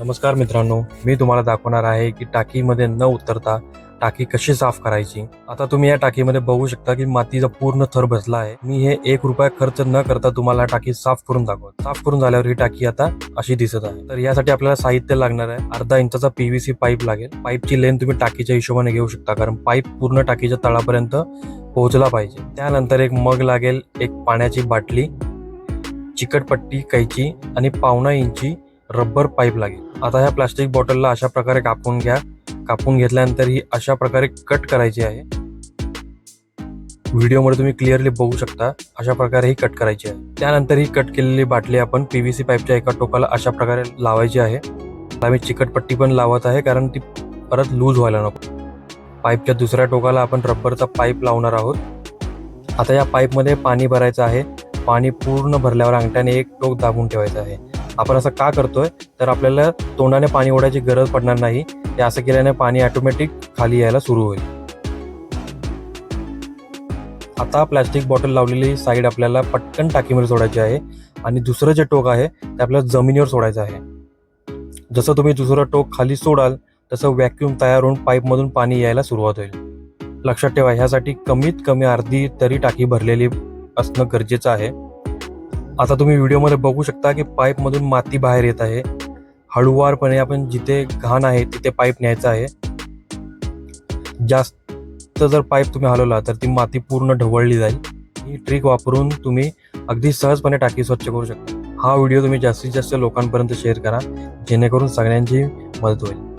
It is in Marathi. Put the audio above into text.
नमस्कार मित्रांनो, मी तुम्हाला दाखवणार आहे की टाकीमध्ये न उतरता टाकी कशी साफ करायची। आता तुम्ही या टाकीमध्ये बघू शकता की मातीचा पूर्ण थर बसला आहे। मी हे 1 रुपया खर्च न करता तुम्हाला टाकी साफ करून दाखवतो। साफ करून झाल्यावर ही टाकी आता अशी दिसत आहे। तर यासाठी आपल्याला साहित्य लागणार आहे। अर्धा इंचाचा पीव्हीसी पाईप लागेल। पाईपची लेंथ तुम्ही टाकीच्या हिशोबाने घेऊ शकता, कारण पाईप पूर्ण टाकीच्या तळापर्यंत पोहोचला पाहिजे। त्यानंतर एक मग लागेल, एक पाण्याची बाटली, चिकटपट्टी, कैची आणि 1.5 इंची रबर पाईप लागेल। आता ह्या प्लास्टिक बॉटलला अशा प्रकारे कापून घ्या। कापून घेतल्यानंतर ही अशा प्रकारे कट करायची आहे। व्हिडिओमध्ये तुम्ही क्लिअरली बघू शकता, अशा प्रकारे ही कट करायची आहे। त्यानंतर ही कट केलेली बाटली आपण पीव्हीसी पाईपच्या एका टोकाला अशा प्रकारे लावायची आहे। आम्ही चिकटपट्टी पण लावत आहे, कारण ती परत लूज व्हायला नको। पाईपच्या दुसऱ्या टोकाला आपण रबरचा पाईप लावणार आहोत। आता या पाईपमध्ये पाणी भरायचं आहे। पाणी पूर्ण भरल्यावर अंगठ्याने एक टोक दाबून ठेवायचं आहे। आपण असं का करतोय, तर आपल्याला तोंडाने पाणी ओढायची गरज पडणार नाही। हे असं केल्याने पाणी ऑटोमॅटिक खाली यायला सुरू होईल। आता प्लास्टिक बॉटल लावलेली साईड आपल्याला पटकन टाकीमध्ये सोडायची आहे आणि दुसरं जे टोक आहे ते आपल्याला जमिनीवर सोडायचं आहे। जसं तुम्ही दुसरं टोक खाली सोडाल तसं व्हॅक्यूम तयार होऊन पाईपमधून पाणी यायला सुरुवात होईल। लक्षात ठेवा, ह्यासाठी कमीत कमी अर्धी तरी टाकी भरलेली असणं गरजेचं आहे। आता तुम्ही व्हिडिओमध्ये बघू शकता की पाईपमधून माती बाहेर येत आहे। हळूवारपणे आपण जिथे घाण आहे तिथे पाईप न्यायचा आहे। जास्त जर पाईप तुम्ही हलवला तर ती माती पूर्ण ढवळली जाईल। ही ट्रिक वापरून तुम्ही अगदी सहजपणे टाकी स्वच्छ करू शकता। हा व्हिडिओ तुम्ही जास्तीत जास्त लोकांपर्यंत शेअर करा, जेणेकरून सगळ्यांची मदत होईल।